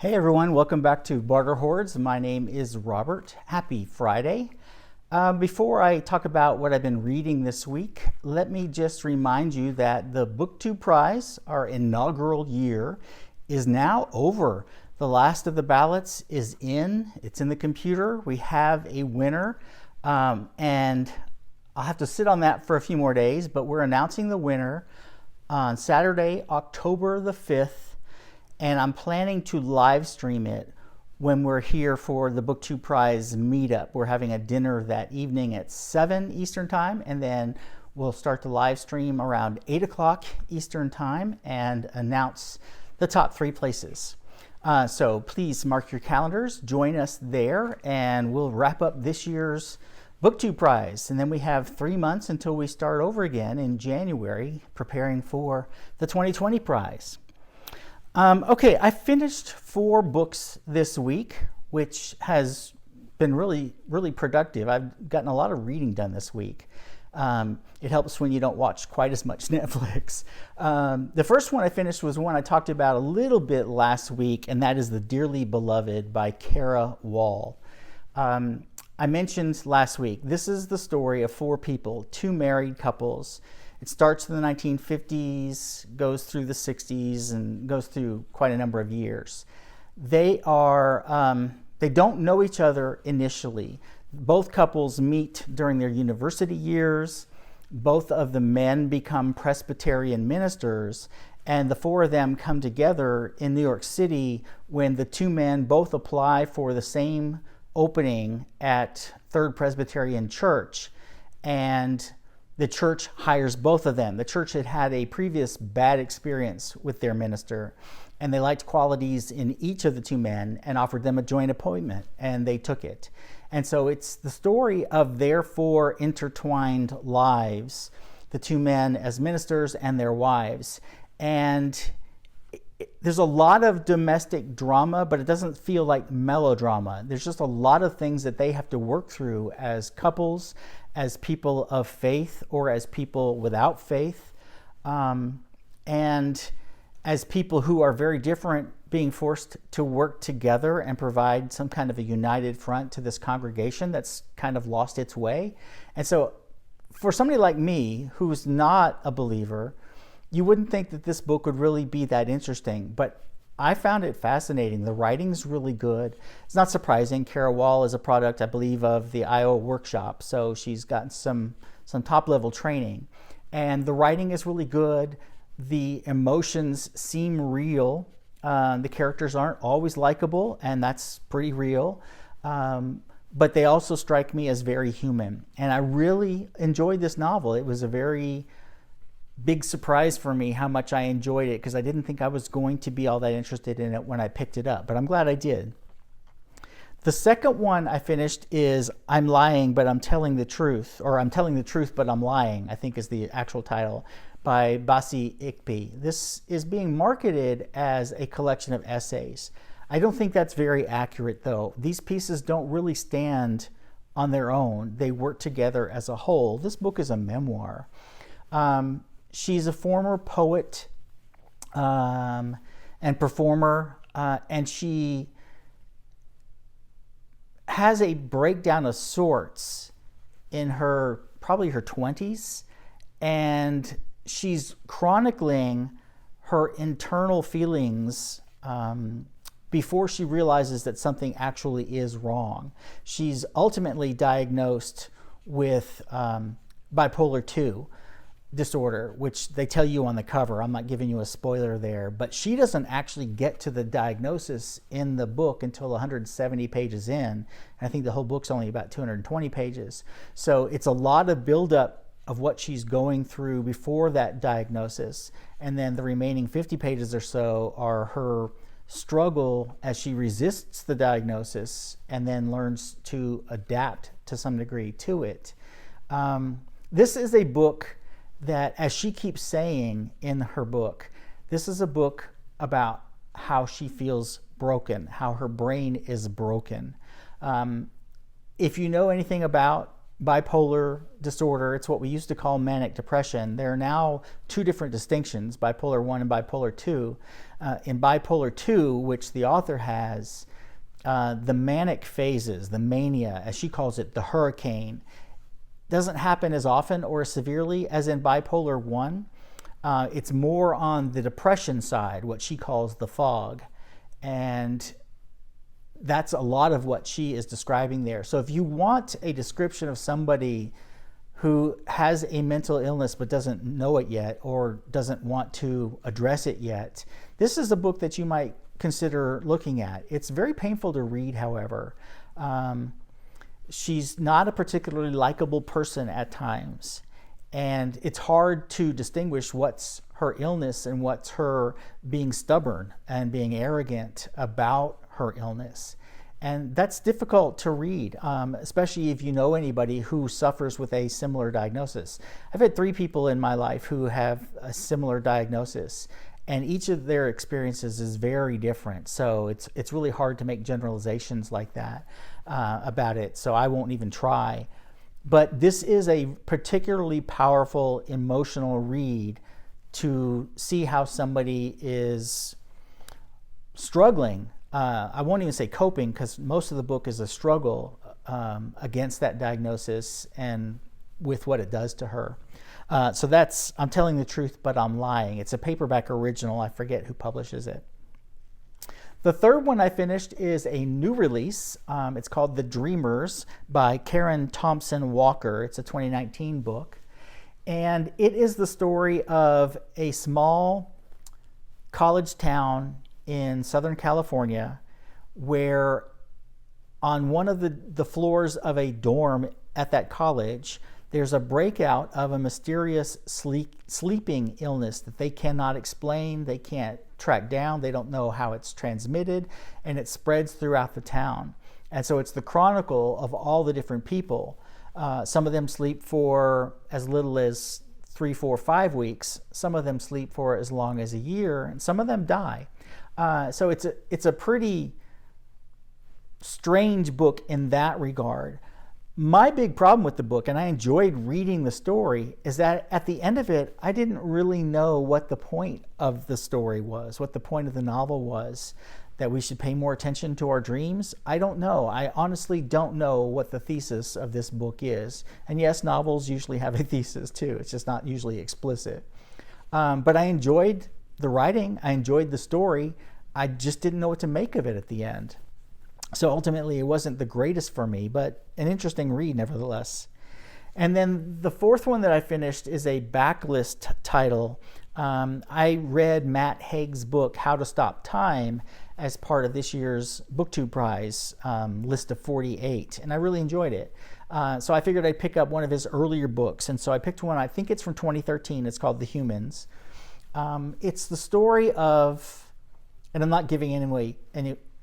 Hey everyone, welcome back to Barter Hordes. My name is Robert. Happy Friday. Before I talk about what I've been reading this week, let me just remind you that the BookTube Prize, our inaugural year, is now over. The last of the ballots is in. It's in the computer. We have a winner, and I'll have to sit on that for a few more days, but we're announcing the winner on Saturday, October the 5th. And I'm planning to live stream it when we're here for the BookTube Prize meetup. We're having a dinner that evening at 7 Eastern Time, and then we'll start the live stream around 8 o'clock Eastern Time and announce the top 3 places. So please mark your calendars, join us there, and we'll wrap up this year's BookTube Prize. And then we have 3 months until we start over again in January, preparing for the 2020 prize. Okay, I finished 4 books this week, which has been really productive. I've gotten a lot of reading done this week. It helps when you don't watch quite as much Netflix. The first one I finished was one I talked about a little bit last week, and that is The Dearly Beloved by Cara. I mentioned last week, this is the story of 4 people, 2 married couples. It starts in the 1950s, goes through the 60s, and goes through quite a number of years. They don't know each other initially. Both couples meet during their university years. Both of the men become Presbyterian ministers, and the 4 of them come together in New York City when the 2 men both apply for the same opening at Third Presbyterian Church, and the church hires both of them. The church had had a previous bad experience with their minister, and they liked qualities in each of the 2 men and offered them a joint appointment, and they took it. And so it's the story of their 4 intertwined lives, the 2 men as ministers and their wives. And there's a lot of domestic drama, but it doesn't feel like melodrama. There's just a lot of things that they have to work through as couples, as people of faith, or as people without faith, and as people who are very different being forced to work together and provide some kind of a united front to this congregation that's kind of lost its way. And so for somebody like me who's not a believer, you wouldn't think that this book would really be that interesting, but I found it fascinating. The writing's really good. It's not surprising. Cara is a product, I believe, of the Iowa workshop, so she's gotten some top-level training. And the writing is really good. The emotions seem real. The characters aren't always likable, and that's pretty real. But they also strike me as very human. And I really enjoyed this novel. It was a very big surprise for me how much I enjoyed it, because I didn't think I was going to be all that interested in it when I picked it up, but I'm glad I did. The second one I finished is I'm Lying, but I'm Telling the Truth, or I'm Telling the Truth, but I'm Lying, I think is the actual title, by Bassey Ikpi. This is being marketed as a collection of essays. I don't think that's very accurate, though. These pieces don't really stand on their own. They work together as a whole. This book is a memoir. She's a former poet and performer, and she has a breakdown of sorts in probably her 20s, and she's chronicling her internal feelings before she realizes that something actually is wrong. She's ultimately diagnosed with bipolar 2 disorder, which they tell you on the cover. I'm not giving you a spoiler there, but she doesn't actually get to the diagnosis in the book until 170 pages in. And I think the whole book's only about 220 pages. So it's a lot of buildup of what she's going through before that diagnosis. And then the remaining 50 pages or so are her struggle as she resists the diagnosis and then learns to adapt to some degree to it. This is a book that, as she keeps saying in her book, this is a book about how she feels broken, how her brain is broken. If you know anything about bipolar disorder. It's what we used to call manic depression. There are now two different distinctions, bipolar 1 and bipolar 2. In bipolar 2, which the author has, the manic phases, the mania, as she calls it, the hurricane, doesn't happen as often or as severely as in bipolar 1. It's more on the depression side, what she calls the fog. And that's a lot of what she is describing there. So if you want a description of somebody who has a mental illness but doesn't know it yet or doesn't want to address it yet, this is a book that you might consider looking at. It's very painful to read, however. She's not a particularly likable person at times, and it's hard to distinguish what's her illness and what's her being stubborn and being arrogant about her illness. And that's difficult to read, especially if you know anybody who suffers with a similar diagnosis. I've had 3 people in my life who have a similar diagnosis, and each of their experiences is very different. So it's really hard to make generalizations like that about it, so I won't even try. But this is a particularly powerful emotional read to see how somebody is struggling. I won't even say coping, because most of the book is a struggle against that diagnosis and with what it does to her. So that's, I'm telling the truth, but I'm lying. It's a paperback original. I forget who publishes it. The third one I finished is a new release. It's called The Dreamers by Karen Thompson Walker. It's a 2019 book. And it is the story of a small college town in Southern California where on one of the floors of a dorm at that college, there's a breakout of a mysterious sleeping illness that they cannot explain, they can't track down, they don't know how it's transmitted, and it spreads throughout the town. And so it's the chronicle of all the different people. Some of them sleep for as little as 3, 4, 5 weeks. Some of them sleep for as long as a year, and some of them die. So it's a pretty strange book in that regard. My big problem with the book, and I enjoyed reading the story, is that at the end of it, I didn't really know what the point of the story was, what the point of the novel was, that we should pay more attention to our dreams. I don't know. I honestly don't know what the thesis of this book is. And yes, novels usually have a thesis too. It's just not usually explicit. But I enjoyed the writing. I enjoyed the story. I just didn't know what to make of it at the end. So ultimately, it wasn't the greatest for me, but an interesting read nevertheless. And then the fourth one that I finished is a backlist title. I read Matt Haig's book, How to Stop Time, as part of this year's BookTube Prize list of 48, and I really enjoyed it. So I figured I'd pick up one of his earlier books, and so I picked one, I think it's from 2013, it's called The Humans. It's the story of, and I'm not giving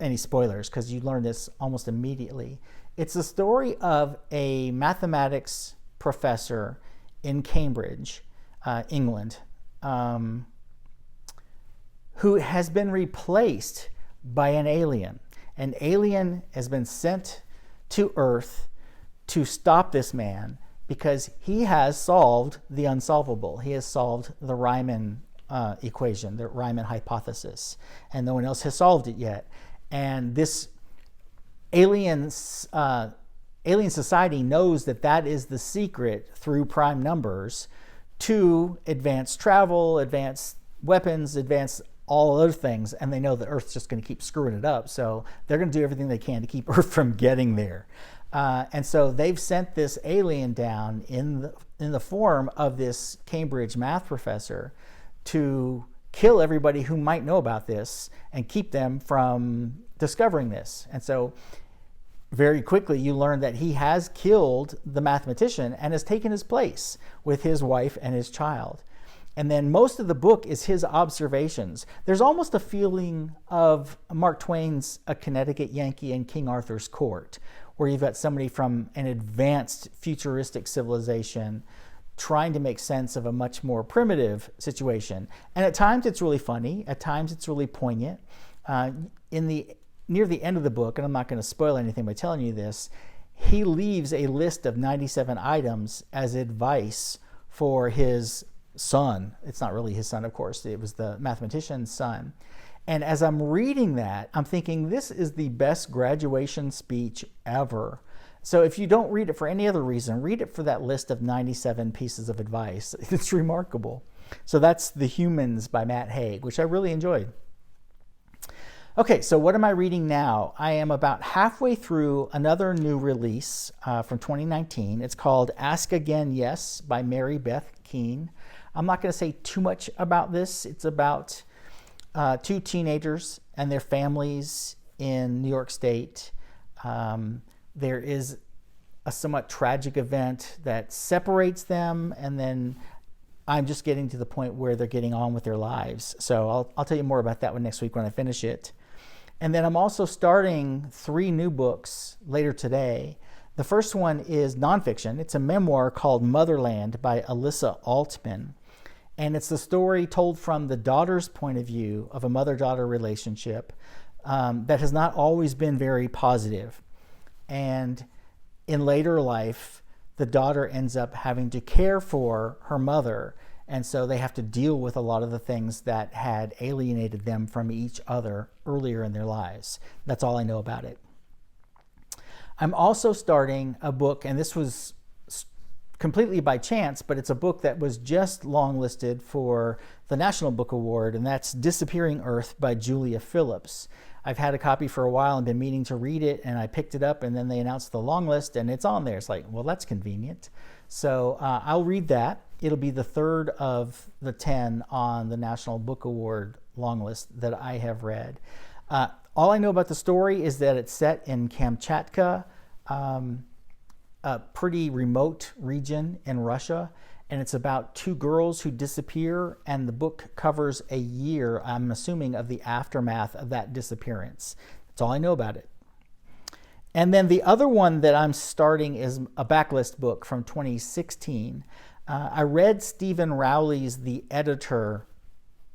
any spoilers because you learn this almost immediately. It's the story of a mathematics professor in Cambridge, England, who has been replaced by an alien. An alien has been sent to Earth to stop this man because he has solved the unsolvable. He has solved the Riemann equation, the Riemann hypothesis, and no one else has solved it yet. And this alien society knows that that is the secret through prime numbers to advanced travel, advanced weapons, advanced all other things, and they know that Earth's just going to keep screwing it up, so they're going to do everything they can to keep Earth from getting there. And so they've sent this alien down in the form of this Cambridge math professor to kill everybody who might know about this and keep them from discovering this. And so very quickly you learn that he has killed the mathematician and has taken his place with his wife and his child. And then most of the book is his observations. There's almost a feeling of Mark Twain's A Connecticut Yankee in King Arthur's Court, where you've got somebody from an advanced futuristic civilization trying to make sense of a much more primitive situation. And at times it's really funny, at times it's really poignant. Near the end of the book, and I'm not going to spoil anything by telling you this, he leaves a list of 97 items as advice for his son. It's not really his son, of course. It was the mathematician's son. And as I'm reading that, I'm thinking, this is the best graduation speech ever. So if you don't read it for any other reason, read it for that list of 97 pieces of advice. It's remarkable. So that's The Humans by Matt Haig, which I really enjoyed. Okay, so what am I reading now? I am about halfway through another new release from 2019. It's called Ask Again Yes by Mary Beth Keane. I'm not going to say too much about this. It's about two teenagers and their families in New York State. There is a somewhat tragic event that separates them, and then I'm just getting to the point where they're getting on with their lives. So I'll tell you more about that one next week when I finish it. And then I'm also starting 3 new books later today. The first one is nonfiction. It's a memoir called Motherland by Elissa Altman. And it's the story told from the daughter's point of view of a mother-daughter relationship that has not always been very positive. And in later life, the daughter ends up having to care for her mother. And so they have to deal with a lot of the things that had alienated them from each other earlier in their lives. That's all I know about it. I'm also starting a book, and this was completely by chance, but it's a book that was just longlisted for the National Book Award, and that's Disappearing Earth by Julia Phillips. I've had a copy for a while and been meaning to read it, and I picked it up, and then they announced the long list, and it's on there. It's like, well, that's convenient. So I'll read that. It'll be the 3rd of the 10 on the National Book Award long list that I have read. All I know about the story is that it's set in Kamchatka, a pretty remote region in Russia, and it's about 2 girls who disappear, and the book covers a year, I'm assuming, of the aftermath of that disappearance. That's all I know about it. And then the other one that I'm starting is a backlist book from 2016. I read Stephen Rowley's The Editor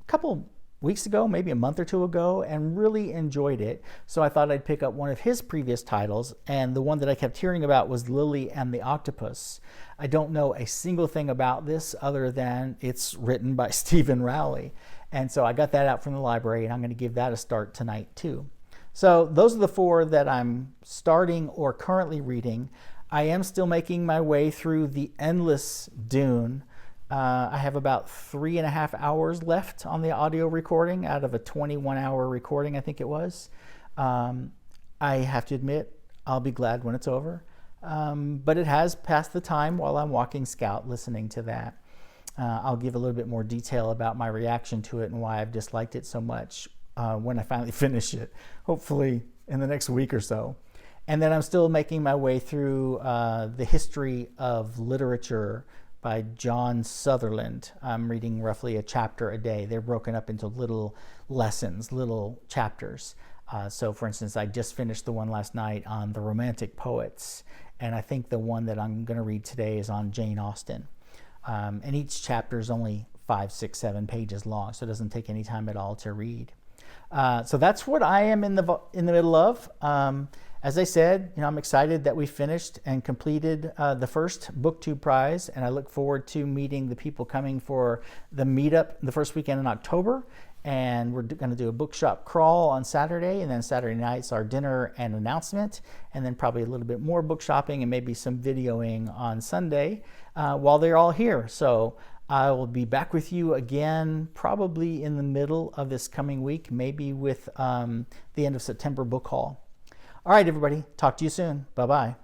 a couple weeks ago, maybe a month or 2 ago, and really enjoyed it. So I thought I'd pick up one of his previous titles, and the one that I kept hearing about was Lily and the Octopus. I don't know a single thing about this other than it's written by Stephen Rowley. And so I got that out from the library, and I'm going to give that a start tonight too. So those are the 4 that I'm starting or currently reading. I am still making my way through the Endless Dune. I have about 3.5 hours left on the audio recording out of a 21-hour recording, I think it was. I have to admit, I'll be glad when it's over. But it has passed the time while I'm walking Scout listening to that. I'll give a little bit more detail about my reaction to it and why I've disliked it so much when I finally finish it, hopefully in the next week or so. And then I'm still making my way through The History of Literature by John Sutherland. I'm reading roughly a chapter a day. They're broken up into little lessons, little chapters. So for instance, I just finished the one last night on the Romantic poets, and I think the one that I'm going to read today is on Jane Austen. And each chapter is only 5, 6, 7 pages long, so it doesn't take any time at all to read. So that's what I am in the middle of. As I said, I'm excited that we finished and completed the first BookTube Prize, and I look forward to meeting the people coming for the meetup the first weekend in October. And we're going to do a bookshop crawl on Saturday, and then Saturday night's our dinner and announcement, and then probably a little bit more book shopping and maybe some videoing on Sunday while they're all here. So I will be back with you again probably in the middle of this coming week, maybe with the end of September book haul. All right, everybody. Talk to you soon. Bye-bye.